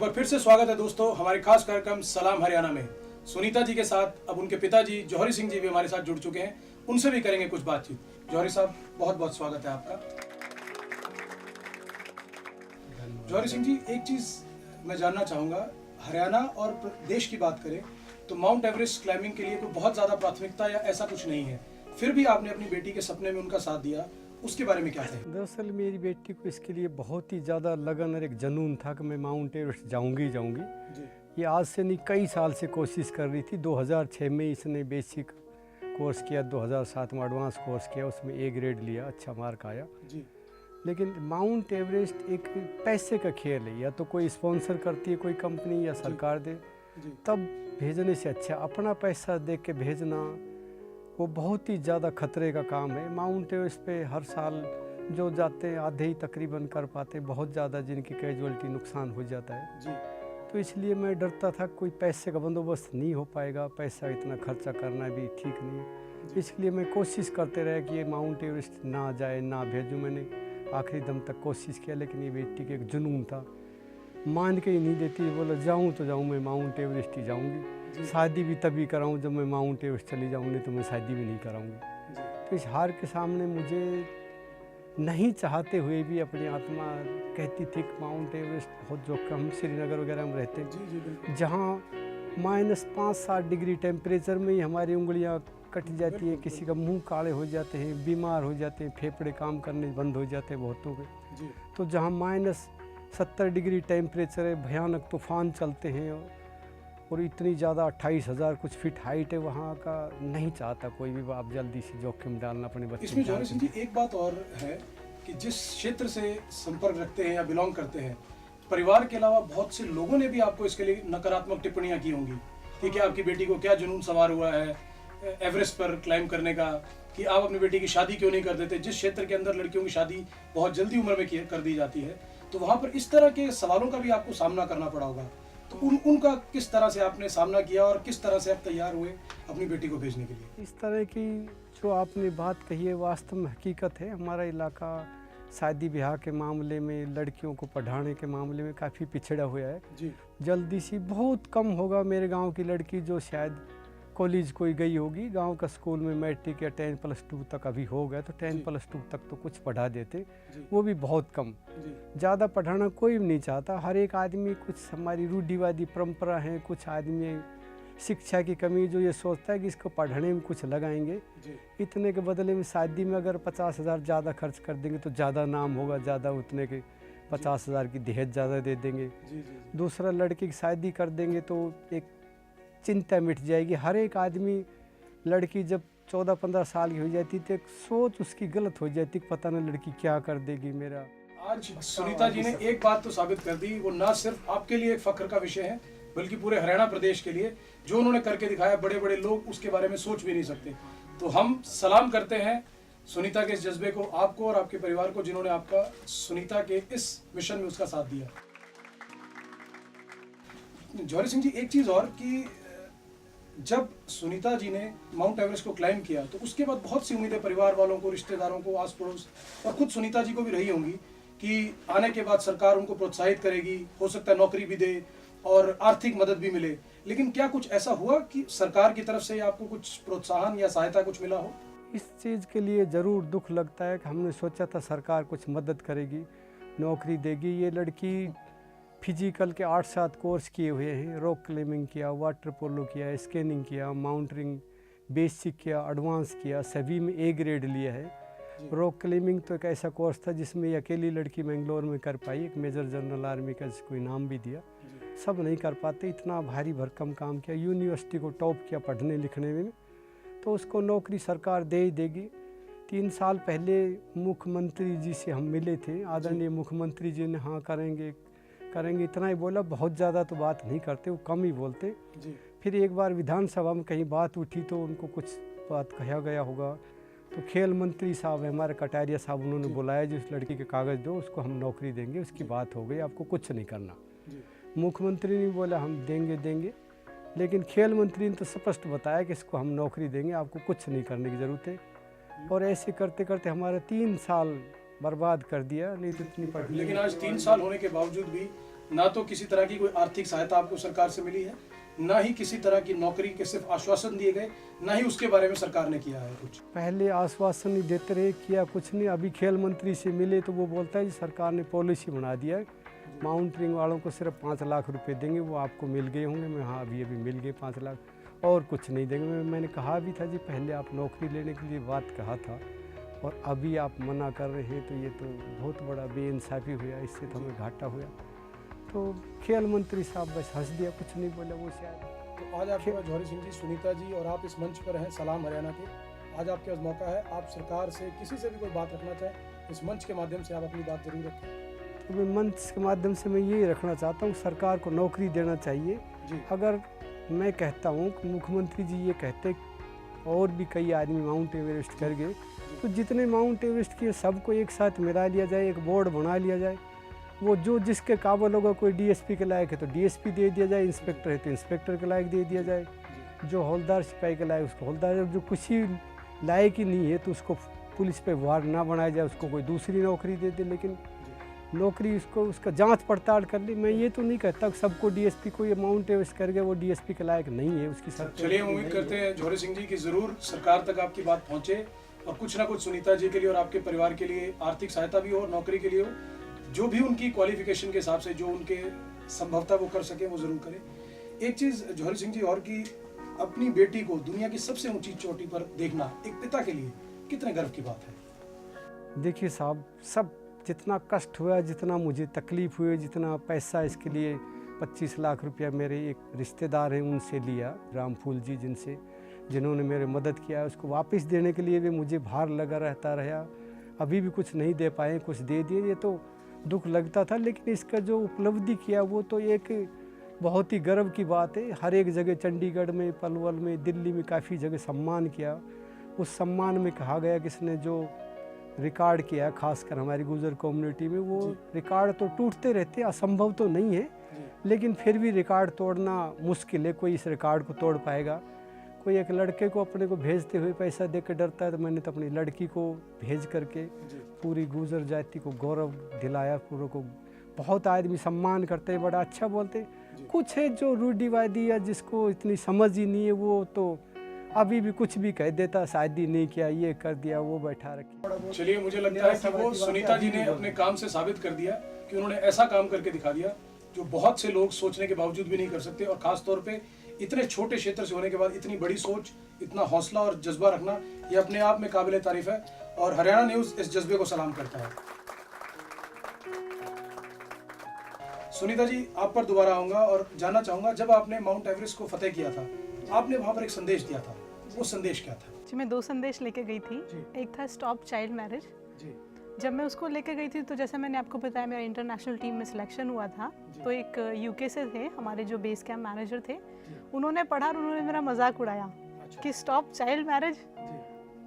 बार फिर से स्वागत है दोस्तों हमारे खास कार्यक्रम सलाम हरियाणा में। सुनीता जी के साथ अब उनके पिताजी जौहरी सिंह जी भी हमारे साथ जुड़ चुके हैं, उनसे भी करेंगे कुछ बातचीत। जौहरी साहब, बहुत बहुत स्वागत है आपका। जौहरी सिंह जी, एक चीज मैं जानना चाहूंगा, हरियाणा और देश की बात करें तो माउंट एवरेस्ट क्लाइंबिंग के लिए कोई बहुत ज्यादा प्राथमिकता या ऐसा कुछ नहीं है, फिर भी आपने अपनी बेटी के सपने में उनका साथ दिया, उसके बारे में क्या कहें? दरअसल मेरी बेटी को इसके लिए बहुत ही ज़्यादा लगन और एक जुनून था कि मैं माउंट एवरेस्ट जाऊंगी जाऊंगी। ये आज से नहीं, कई साल से कोशिश कर रही थी। 2006 में इसने बेसिक कोर्स किया, 2007 में एडवांस कोर्स किया, उसमें A ग्रेड लिया, अच्छा मार्क आया जी। लेकिन माउंट एवरेस्ट एक पैसे का खेल है, या तो कोई स्पॉन्सर करती है कोई कंपनी या सरकार दे, तब भेजने से अच्छा अपना पैसा दे के भेजना वो बहुत ही ज़्यादा खतरे का काम है। माउंट एवरेस्ट पे हर साल जो जाते हैं आधे ही तकरीबन कर पाते, बहुत ज़्यादा जिनकी कैजुअलिटी नुकसान हो जाता है जी। तो इसलिए मैं डरता था कोई पैसे का बंदोबस्त नहीं हो पाएगा, पैसा इतना खर्चा करना भी ठीक नहीं है। इसलिए मैं कोशिश करते रहे कि ये माउंट एवरेस्ट ना जाए, ना भेजूँ। मैंने आखिरी दम तक कोशिश किया, लेकिन ये बेटी के एक जुनून था, मान के ही नहीं देती। बोला जाऊँ तो जाऊँ, मैं माउंट एवरेस्ट ही जाऊँगी। शादी भी तभी कराऊँ जब मैं माउंट एवरेस्ट चली जाऊँ, नहीं तो मैं शादी भी नहीं कराऊँगी। तो इस हार के सामने मुझे नहीं चाहते हुए भी अपनी आत्मा कहती थी कि माउंट एवरेस्ट बहुत जोखिम। हम श्रीनगर वगैरह में रहते हैं जहाँ -5-7 डिग्री टेम्परेचर में ही हमारी उंगलियाँ कट जाती है, किसी का मुंह काले हो जाते हैं, बीमार हो जाते हैं, फेफड़े काम करने बंद हो जाते हैं बहुतों के। तो जहाँ -70 डिग्री टेम्परेचर है, भयानक तूफान चलते हैं और इतनी ज़्यादा 28,000 कुछ फीट हाइट है, वहाँ का नहीं चाहता कोई भी आप जल्दी से जोखिम डालना अपने बच्चे। इसमें जौहरी सिंह जी एक बात और है कि जिस क्षेत्र से संपर्क रखते हैं या बिलोंग करते हैं, परिवार के अलावा बहुत से लोगों ने भी आपको इसके लिए नकारात्मक टिप्पणियां की होंगी कि क्या आपकी बेटी को क्या जुनून सवार हुआ है एवरेस्ट पर क्लाइंब करने का, कि आप अपनी बेटी की शादी क्यों नहीं कर देते। जिस क्षेत्र के अंदर लड़कियों की शादी बहुत जल्दी उम्र में कर दी जाती है, तो वहाँ पर इस तरह के सवालों का भी आपको सामना करना पड़ा होगा। तो उनका किस तरह से आपने सामना किया और किस तरह से आप तैयार हुए अपनी बेटी को भेजने के लिए? इस तरह की जो आपने बात कही है वास्तव में हकीकत है। हमारा इलाका शादी ब्याह के मामले में, लड़कियों को पढ़ाने के मामले में काफ़ी पिछड़ा हुआ है जी। जल्दी सी बहुत कम होगा मेरे गांव की लड़की जो शायद कॉलेज कोई गई होगी। गांव का स्कूल में मैट्रिक या 10+2 तक अभी हो गया, तो 10+2 तक तो कुछ पढ़ा देते, वो भी बहुत कम। ज़्यादा पढ़ाना कोई भी नहीं चाहता। हर एक आदमी, कुछ हमारी रूढ़िवादी परंपरा है, कुछ आदमी शिक्षा की कमी जो ये सोचता है कि इसको पढ़ने में कुछ लगाएंगे, इतने के बदले में शादी में अगर 50,000 ज़्यादा खर्च कर देंगे तो ज़्यादा नाम होगा, ज़्यादा उतने के 50,000 की दहेज ज़्यादा दे देंगे। दूसरा लड़के की शादी कर देंगे तो एक चिंता मिट जाएगी। हर एक आदमी, लड़की जब 14-15 साल की हो जाती तो एक सोच उसकी गलत हो जाती, पता नहीं लड़की क्या कर देगी मेरा। आज सुनीता जी ने एक बात तो साबित कर दी, वो ना सिर्फ आपके लिए एक फख्र का विषय है बल्कि पूरे हरियाणा प्रदेश के लिए। जो उन्होंने करके दिखाया, बड़े बड़े लोग उसके बारे में सोच भी नहीं सकते। तो हम सलाम करते हैं सुनीता के इस जज्बे को, आपको और आपके परिवार को, जिन्होंने आपका सुनीता के इस मिशन में उसका साथ दिया। जौहरी सिंह जी, एक चीज और कि जब सुनीता जी ने माउंट एवरेस्ट को क्लाइंब किया तो उसके बाद बहुत सी उम्मीदें परिवार वालों को, रिश्तेदारों को, आस पड़ोस और खुद सुनीता जी को भी रही होंगी कि आने के बाद सरकार उनको प्रोत्साहित करेगी, हो सकता है नौकरी भी दे और आर्थिक मदद भी मिले। लेकिन क्या कुछ ऐसा हुआ कि सरकार की तरफ से आपको कुछ प्रोत्साहन या सहायता कुछ मिला हो? इस चीज़ के लिए ज़रूर दुख लगता है कि हमने सोचा था सरकार कुछ मदद करेगी, नौकरी देगी। ये लड़की फिजिकल के 8-7 कोर्स किए हुए हैं, रॉक क्लाइंबिंग किया, वाटर पोलो किया, स्केनिंग किया, माउंटेनिंग बेसिक किया, एडवांस किया, सभी में A ग्रेड लिया है। रॉक क्लाइंबिंग तो एक ऐसा कोर्स था जिसमें अकेली लड़की बेंगलोर में कर पाई, एक मेजर जनरल आर्मी का जिसको इनाम भी दिया। सब नहीं कर पाते, इतना भारी भरकम काम किया, यूनिवर्सिटी को टॉप किया पढ़ने लिखने में, तो उसको नौकरी सरकार दे ही देगी। 3 साल पहले मुख्यमंत्री जी से हम मिले थे, आदरणीय मुख्यमंत्री जी ने हाँ करेंगे करेंगे इतना ही बोला, बहुत ज़्यादा तो बात नहीं करते, वो कम ही बोलते जी। फिर एक बार विधानसभा में कहीं बात उठी तो उनको कुछ बात कहा गया होगा, तो खेल मंत्री साहब हमारे कटारिया साहब, उन्होंने बुलाया, जिस लड़की के कागज़ दो उसको हम नौकरी देंगे, उसकी बात हो गई, आपको कुछ नहीं करना। मुख्यमंत्री ने बोला हम देंगे, लेकिन खेल मंत्री ने तो स्पष्ट बताया कि इसको हम नौकरी देंगे, आपको कुछ नहीं करने की ज़रूरत है। और ऐसे करते करते हमारे 3 साल बर्बाद कर दिया। नहीं तो इतनी पढ़, लेकिन आज 3 साल होने के बावजूद भी ना तो किसी तरह की कोई आर्थिक सहायता आपको सरकार से मिली है, ना ही किसी तरह की नौकरी के सिर्फ आश्वासन दिए गए, ना ही उसके बारे में सरकार ने किया है कुछ। पहले आश्वासन ही देते रहे, किया कुछ नहीं। अभी खेल मंत्री से मिले तो वो बोलता है कि सरकार ने पॉलिसी बना दिया है, माउंटेनिंग वालों को सिर्फ 5 लाख रुपए देंगे, वो आपको मिल गए होंगे। मैं हाँ अभी मिल गए 5 लाख, और कुछ नहीं देंगे। मैंने कहा भी था जी, पहले आप नौकरी लेने के लिए बात कहा था और अभी आप मना कर रहे हैं, तो ये तो बहुत बड़ा बेइंसाफ़ी हुआ, इससे तो हमें घाटा हुआ। तो खेल मंत्री साहब बस हंस दिया, कुछ नहीं बोला वो शायद। तो आज आपके पास जौहरी सिंह जी, सुनीता जी और आप इस मंच पर हैं सलाम हरियाणा के। आज आपके पास मौका है, आप सरकार से किसी से भी कोई बात रखना चाहें, इस मंच के माध्यम से आप अपनी बात जरूर रखें। तो मैं मंच के माध्यम से मैं ये रखना चाहता हूँ, सरकार को नौकरी देना चाहिए जी। अगर मैं कहता हूँ कि मुख्यमंत्री जी ये कहते और भी कई आदमी माउंट एवरेस्ट कर गए, तो जितने माउंट एवरेस्ट किए सबको एक साथ मिला लिया जाए, एक बोर्ड बना लिया जाए। वो जो जिसके काबिल होगा, कोई डीएसपी के लायक है तो डीएसपी दे दिया जाए, इंस्पेक्टर है तो इंस्पेक्टर के लायक दे दिया जाए, जो हौलदार सिपाही के लायक उसको हौलदार, जो किसी लायक ही नहीं है तो उसको पुलिस पे वार ना बनाया जाए, उसको कोई दूसरी नौकरी दे दे। लेकिन नौकरी उसको उसका जांच पड़ताल कर ली। मैं ये तो नहीं कहता कि सबको डीएसपी को ये माउंट एवरेस्ट कर गया वो डीएसपी के लायक नहीं है, उसकी सर। चलिए उम्मीद करते हैं जौहरी सिंह जी की जरूर सरकार तक आपकी बात पहुंचे और कुछ ना कुछ सुनीता जी के लिए और आपके परिवार के लिए आर्थिक सहायता भी हो, नौकरी के लिए हो, जो भी उनकी क्वालिफिकेशन के हिसाब से जो उनके संभवतः वो कर सके वो जरूर करें। एक चीज जौहरी सिंह जी और की, अपनी बेटी को दुनिया की सबसे ऊंची चोटी पर देखना एक पिता के लिए कितने गर्व की बात है। देखिए साहब, सब जितना कष्ट हुआ, जितना मुझे तकलीफ़ हुई, जितना पैसा इसके लिए 25 लाख रुपया मेरे एक रिश्तेदार हैं उनसे लिया, रामफूल जी जिन्होंने मेरे मदद किया, उसको वापस देने के लिए भी मुझे भार लगा रहता रहा। अभी भी कुछ नहीं दे पाए, कुछ दे दिए, ये तो दुख लगता था। लेकिन इसका जो उपलब्धि किया वो तो एक बहुत ही गर्व की बात है। हर एक जगह, चंडीगढ़ में, पलवल में, दिल्ली में काफ़ी जगह सम्मान किया। उस सम्मान में कहा गया कि इसने जो रिकॉर्ड किया, खासकर हमारी गुजर कम्युनिटी में, वो रिकॉर्ड तो टूटते रहते, असंभव तो नहीं है, लेकिन फिर भी रिकॉर्ड तोड़ना मुश्किल है। कोई इस रिकॉर्ड को तोड़ पाएगा? कोई एक लड़के को अपने को भेजते हुए पैसा दे के डरता है, तो मैंने तो अपनी लड़की को भेज करके पूरी गुजर जाति को गौरव दिलाया। पूरे को बहुत आदमी सम्मान करते हैं, बड़ा अच्छा बोलते। कुछ है जो रूढ़िवादी या जिसको इतनी समझ ही नहीं है, वो तो अभी भी कुछ भी कह देता, शादी नहीं किया, ये कर दिया, वो बैठा रखी। चलिए मुझे लगता है कि वो सुनीता जी ने अपने काम से साबित कर दिया कि उन्होंने ऐसा काम करके दिखा दिया जो बहुत से लोग सोचने के बावजूद भी नहीं कर सकते। और खास तौर पे इतने छोटे क्षेत्र से होने के बाद इतनी बड़ी सोच, इतना हौसला और जज्बा रखना, ये अपने आप में काबिल तारीफ है और हरियाणा न्यूज़ इस जज्बे को सलाम करता है। सुनीता जी, आप पर दोबारा आऊंगा और जानना चाहूंगा, जब आपने माउंट एवरेस्ट को फतेह किया था, आपने वहां पर एक संदेश दिया था, वो संदेश क्या था? जी, मैं 2 संदेश लेके गई थी। एक था स्टॉप चाइल्ड मैरिज। जब मैं उसको लेके गई थी तो जैसे मैंने आपको बताया, मेरा इंटरनेशनल टीम में सिलेक्शन हुआ था। तो एक यूके से थे हमारे जो बेस कैंप मैनेजर थे, उन्होंने पढ़ा और उन्होंने मेरा मजाक उड़ाया कि स्टॉप चाइल्ड मैरिज।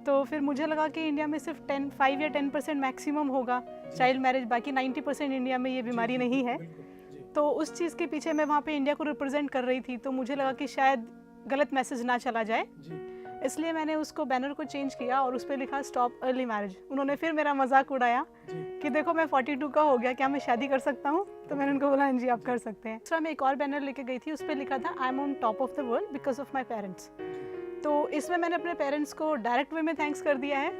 तो फिर मुझे लगा कि इंडिया में सिर्फ 5 या 10% मैक्सिमम होगा चाइल्ड मैरिज, बाकी 90% इंडिया में ये बीमारी नहीं है। तो उस चीज़ के पीछे मैं वहाँ पे इंडिया को रिप्रेजेंट कर रही थी, तो मुझे लगा कि शायद गलत मैसेज ना चला जाए, इसलिए मैंने उसको बैनर को चेंज किया और उस पर लिखा स्टॉप अर्ली मैरिज। उन्होंने फिर मेरा मजाक उड़ाया कि देखो मैं 42 का हो गया, क्या मैं शादी कर सकता हूँ? तो मैंने उनको बोला हाँ जी आप कर सकते हैं। दूसरा मैं एक और बैनर लेके गई थी, उस पर लिखा था I am on top of the world because of my parents. तो इसमें मैंने अपने पेरेंट्स को डायरेक्ट वे में थैंक्स कर दिया है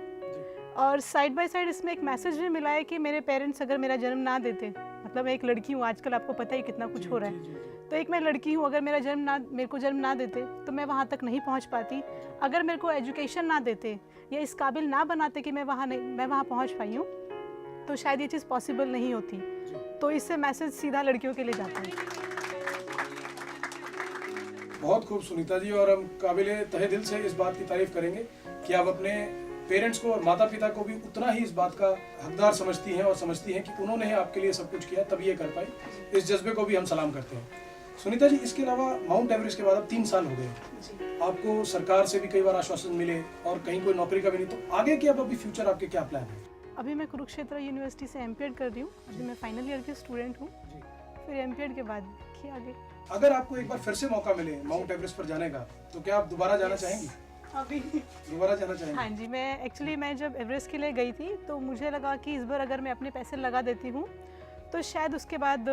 और साइड बाय साइड इसमें एक मैसेज भी मिला है कि मेरे पेरेंट्स अगर मेरा जन्म ना देते, मतलब मैं एक लड़की हूँ, आजकल आपको पता ही कितना कुछ हो रहा है, तो एक मैं लड़की हूँ, अगर मेरे को जन्म ना देते तो मैं वहाँ तक नहीं पहुँच पाती। अगर मेरे को एजुकेशन ना देते या इस काबिल ना बनाते कि मैं वहाँ पहुँच पाई हूँ, तो शायद ये चीज़ पॉसिबल नहीं होती। तो इससे मैसेज सीधा लड़कियों के लिए जाता है। बहुत खूब सुनीता जी, और हम काबिले तहे दिल से इस बात की तारीफ करेंगे कि आप अपने पेरेंट्स को और माता पिता को भी उतना ही इस बात का हकदार समझती हैं और समझती हैं कि उन्होंने आपके लिए सब कुछ किया तभी ये कर पाई। इस जज्बे को भी हम सलाम करते हैं। सुनीता जी, इसके अलावा माउंट एवरेस्ट के बाद अब 3 साल हो गए, आपको सरकार से भी कई बार आश्वासन मिले और कहीं कोई नौकरी का भी नहीं, तो आगे की अब अभी फ्यूचर आपके क्या प्लान है? अभी मैं कुरुक्षेत्र यूनिवर्सिटी से एमपीएड कर रही हूँ, अभी मैं फाइनल ईयर की स्टूडेंट हूँ। फिर एमपीएड के बाद देखिए आगे। अगर आपको एक बार फिर से मौका मिले माउंट एवरेस्ट पर जाने का, तो क्या आप दोबारा जाना चाहेंगी? अभी दोबारा जाना चाहेंगे? हाँ जी, मैं जब एवरेस्ट के लिए गई थी तो मुझे लगा कि इस बार अगर मैं अपने पैसे लगा देती हूँ तो शायद उसके बाद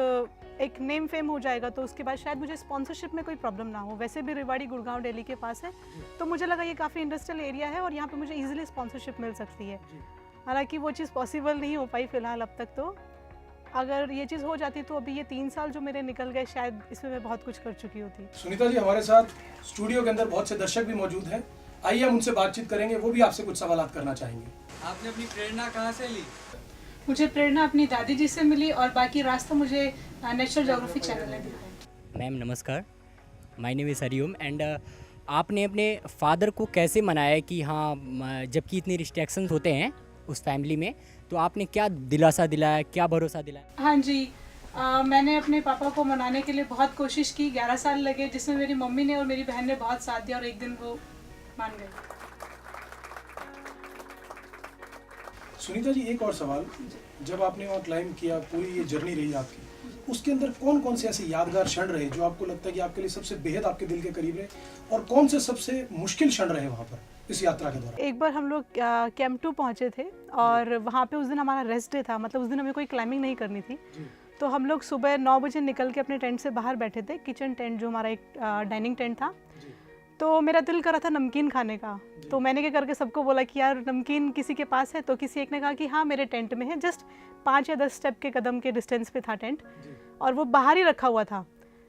एक नेम फेम हो जाएगा, तो उसके बाद शायद मुझे स्पॉन्सरशिप में कोई प्रॉब्लम ना हो। वैसे भी रेवाड़ी गुड़गांव दिल्ली के पास है, तो मुझे लगा ये काफ़ी इंडस्ट्रियल एरिया है और यहाँ पे मुझे इजीली स्पॉन्सरशिप मिल सकती है। हालांकि वो चीज़ पॉसिबल नहीं हो पाई फिलहाल अब तक। तो अगर ये चीज़ हो जाती तो अभी ये 3 साल जो मेरे निकल गए, शायद इसमें मैं बहुत कुछ कर चुकी होती। सुनीता जी, हमारे साथ स्टूडियो के अंदर बहुत से दर्शक भी मौजूद हैं। आइए हम उनसे बातचीत करेंगे, वो भी आपसे कुछ सवाल करना चाहेंगे। आपने अपनी प्रेरणा कहाँ से ली? मुझे प्रेरणा अपनी दादी जी से मिली और बाकी रास्ता मुझे नेशनल ज्योग्राफी चैनल ने दिखाया। मैम नमस्कार, my name is Hariom and आपने अपने फादर को कैसे मनाया कि हाँ, जबकि इतने रिस्ट्रिक्शंस होते हैं उस फैमिली में, तो आपने क्या दिलासा दिलाया, क्या भरोसा दिलाया? हाँ जी, मैंने अपने पापा को मनाने के लिए बहुत कोशिश की। 11 साल लगे, जिसमें मेरी मम्मी ने और मेरी बहन ने बहुत साथ दिया और एक दिन वो मान गए। सुनीता जी, एक और सवाल, जब आपने वहाँ क्लाइंब किया, पूरी ये जर्नी रही आपकी, उसके अंदर कौन कौन से ऐसे यादगार क्षण रहे जो आपको लगता है कि आपके लिए सबसे बेहद आपके दिल के करीब रहे, और कौन से सबसे मुश्किल क्षण रहे वहाँ पर इस यात्रा के दौरान? एक बार हम लोग कैंप 2 पहुँचे थे और वहाँ पे उस दिन हमारा रेस्ट डे था, मतलब उस दिन हमें कोई क्लाइंबिंग नहीं करनी थी। तो हम लोग सुबह 9 बजे निकल के अपने टेंट से बाहर बैठे थे, किचन टेंट जो हमारा एक डाइनिंग टेंट था। तो मेरा दिल कर रहा था नमकीन खाने का, तो मैंने क्या करके सबको बोला कि यार नमकीन किसी के पास है? तो किसी एक ने कहा कि हाँ मेरे टेंट में है, जस्ट 5 या 10 स्टेप के कदम के डिस्टेंस पे था टेंट, और वो बाहर ही रखा हुआ था।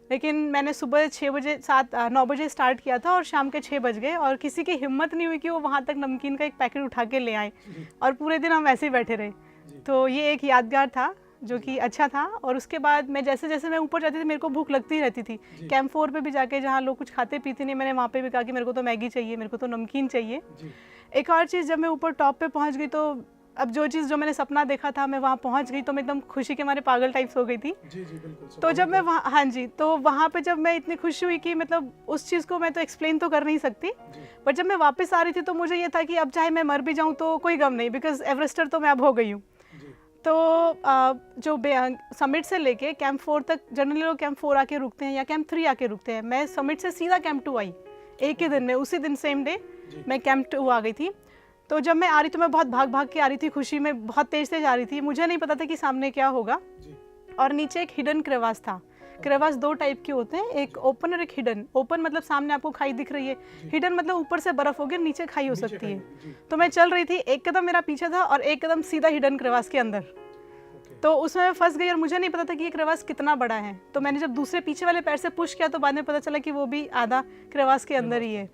लेकिन मैंने सुबह 9 बजे स्टार्ट किया था और शाम के 6 बज गए, और किसी की हिम्मत नहीं हुई कि वो वहाँ तक नमकीन का एक पैकेट उठा के ले आए, और पूरे दिन हम ऐसे ही बैठे रहे। तो ये एक यादगार था जो कि अच्छा था। और उसके बाद मैं जैसे जैसे मैं ऊपर जाती थी, मेरे को भूख लगती रहती थी। कैंप 4 पे भी जाके, जहाँ लोग कुछ खाते पीते नहीं, मैंने वहाँ पे भी कहा कि मेरे को तो मैगी चाहिए, मेरे को तो नमकीन चाहिए। एक और चीज़, जब मैं ऊपर टॉप पे पहुँच गई, तो अब जो चीज़ जो मैंने सपना देखा था, मैं वहाँ पहुँच गई, तो मैं एकदम खुशी के मारे पागल टाइप्स हो गई थी। जी जी बिल्कुल। तो जब मैं वहाँ, हाँ जी, तो वहाँ पे जब मैं इतनी खुश हुई कि मतलब उस चीज़ को मैं तो एक्सप्लेन तो कर नहीं सकती, बट जब मैं वापस आ रही थी तो मुझे ये था कि अब चाहे मैं मर भी जाऊँ तो कोई गम नहीं, बिकॉज एवरेस्टर तो मैं अब हो गई हूँ। तो जो समिट से लेके कैंप 4 तक, जनरली लोग कैंप 4 आके रुकते हैं या कैंप 3 आके रुकते हैं। मैं समिट से सीधा कैंप 2 आई एक ही दिन में, उसी दिन सेम डे मैं कैंप 2 आ गई थी। तो जब मैं आ रही तो मैं बहुत भाग भाग के आ रही थी, खुशी में बहुत तेज तेज आ रही थी। मुझे नहीं पता था कि सामने क्या होगा। और नीचे एक हिडन क्रेवास था। क्रेवास 2 टाइप के होते हैं, एक ओपन और एक हिडन। ओपन मतलब सामने आपको खाई दिख रही है, हिडन मतलब ऊपर से बर्फ होगी, नीचे खाई हो सकती है। तो मैं चल रही थी, एक कदम मेरा पीछे था और एक कदम सीधा हिडन क्रेवास के अंदर। तो उसमें मैं फंस गई और मुझे नहीं पता था कि ये क्रेवास कितना बड़ा है। तो मैंने जब दूसरे पीछे वाले पैर से पुश किया तो बाद में पता चला कि वो भी आधा क्रेवास के अंदर ही है।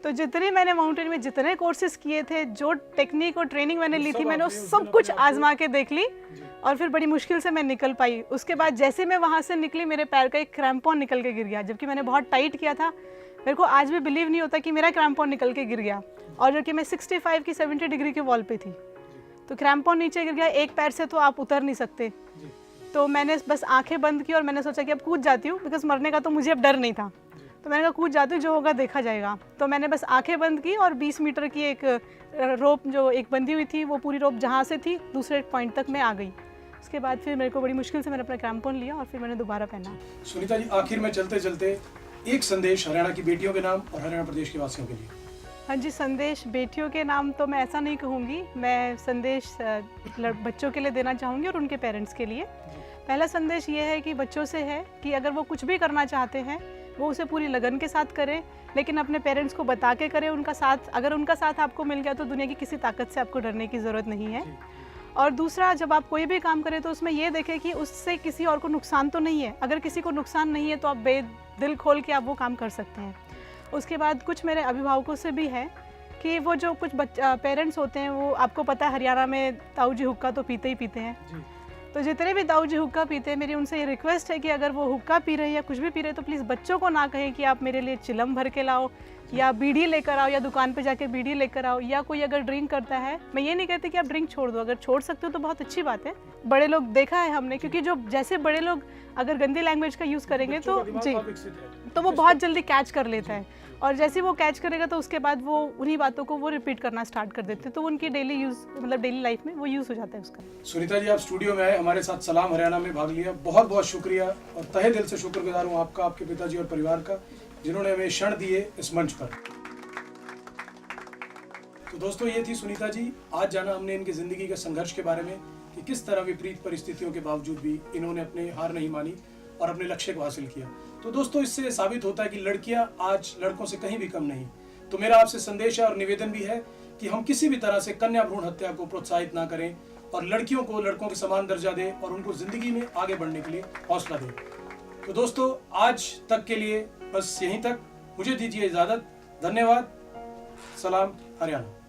तो जितने मैंने माउंटेन में जितने कोर्सेज किए थे, जो टेक्निक और ट्रेनिंग मैंने ली थी, मैंने सब कुछ आजमा के देख ली और फिर बड़ी मुश्किल से मैं निकल पाई। उसके बाद जैसे मैं वहाँ से निकली, मेरे पैर का एक क्रैम्पॉन निकल के गिर गया, जबकि मैंने बहुत टाइट किया था। मेरे को आज भी बिलीव नहीं होता कि मेरा क्रैम्पॉन निकल के गिर गया, और जो कि मैं 65 की 70 डिग्री के वॉल पे थी। तो क्रैम्पॉन नीचे गिर गया, एक पैर से तो आप उतर नहीं सकते। तो मैंने बस आंखें बंद की और मैंने सोचा कि अब कूद जाती हूँ, बिकॉज मरने का तो मुझे अब डर नहीं था। तो मैंने कहा कूद जाती हूँ, जो होगा देखा जाएगा। तो मैंने बस आंखें बंद की और 20 मीटर की एक रोप जो एक बंधी हुई थी, वो पूरी रोप जहाँ से थी दूसरे पॉइंट तक मैं आ गई। उसके बाद फिर मेरे को बड़ी मुश्किल से मैंने अपना क्रैम्पॉन लिया और फिर मैंने दोबारा पहना। सुनीता जी, आखिर में चलते चलते एक संदेश हरियाणा की बेटियों के नाम और हरियाणा प्रदेश के वासियों के लिए। हाँ जी, संदेश बेटियों के नाम तो मैं ऐसा नहीं कहूँगी, मैं संदेश बच्चों के लिए देना चाहूँगी और उनके पेरेंट्स के लिए। पहला संदेश ये है कि बच्चों से है कि अगर वो कुछ भी करना चाहते हैं, वो उसे पूरी लगन के साथ करें, लेकिन अपने पेरेंट्स को बता के करें उनका साथ। अगर उनका साथ आपको मिल गया तो दुनिया की किसी ताकत से आपको डरने की ज़रूरत नहीं है। और दूसरा, जब आप कोई भी काम करें तो उसमें ये देखें कि उससे किसी और को नुकसान तो नहीं है। अगर किसी को नुकसान नहीं है तो आप दिल खोल के आप वो काम कर सकते हैं। उसके बाद कुछ मेरे अभिभावकों से भी है कि वो जो कुछ पेरेंट्स होते हैं, वो आपको पता है हरियाणा में ताऊ जी हुक्का तो पीते ही पीते हैं। तो जितने भी ताऊ जी हुक्का पीते हैं, मेरी उनसे ये रिक्वेस्ट है कि अगर वो हुक्का पी रहे हैं या कुछ भी पी रहे हैं तो प्लीज़ बच्चों को ना कहें कि आप मेरे लिए चिलम भर के लाओ या बीड़ी लेकर आओ या दुकान पे जाके बीड़ी लेकर आओ। या कोई अगर ड्रिंक करता है, मैं ये नहीं कहती कि आप ड्रिंक छोड़ दो, अगर छोड़ सकते हो तो बहुत अच्छी बात है। बड़े लोग देखा है हमने, क्योंकि जो जैसे बड़े लोग अगर गंदी लैंग्वेज का यूज़ करेंगे तो जी, तो वो बहुत जल्दी कैच कर लेता है, और जैसे वो कैच करेगा तो उसके बाद वो उन्हीं बातों को वो रिपीट करना स्टार्ट कर देते हैं, तो उनकी डेली यूज़ मतलब डेली लाइफ में वो यूज़ हो जाता है उसका। सुनीता जी, आप स्टूडियो में आए, हमारे साथ सलाम हरियाणा में भाग लिया, बहुत बहुत शुक्रिया और तहे दिल से शुक्रगुजार हूँ आपका, आपके पिताजी और परिवार का, जिन्होंने हमें क्षण दिए इस मंच पर। तो दोस्तों, ये थी सुनीता जी। आज जाना हमने इनकी ज़िंदगी के संघर्ष के बारे में, कि किस तरह विपरीत परिस्थितियों के बावजूद भी इन्होंने अपने हार नहीं मानी और अपने लक्ष्य को हासिल किया। तो दोस्तों, इससे साबित होता है कि लड़कियां आज लड़कों से कहीं भी कम नहीं। तो मेरा आपसे संदेश है और निवेदन भी है कि हम किसी भी तरह से कन्या भ्रूण हत्या को प्रोत्साहित ना करें और लड़कियों को लड़कों के समान दर्जा दें और उनको जिंदगी में आगे बढ़ने के लिए हौसला दें। तो दोस्तों, आज तक के लिए बस यहीं तक, मुझे दीजिए इजाजत। धन्यवाद। सलाम हरियाणा।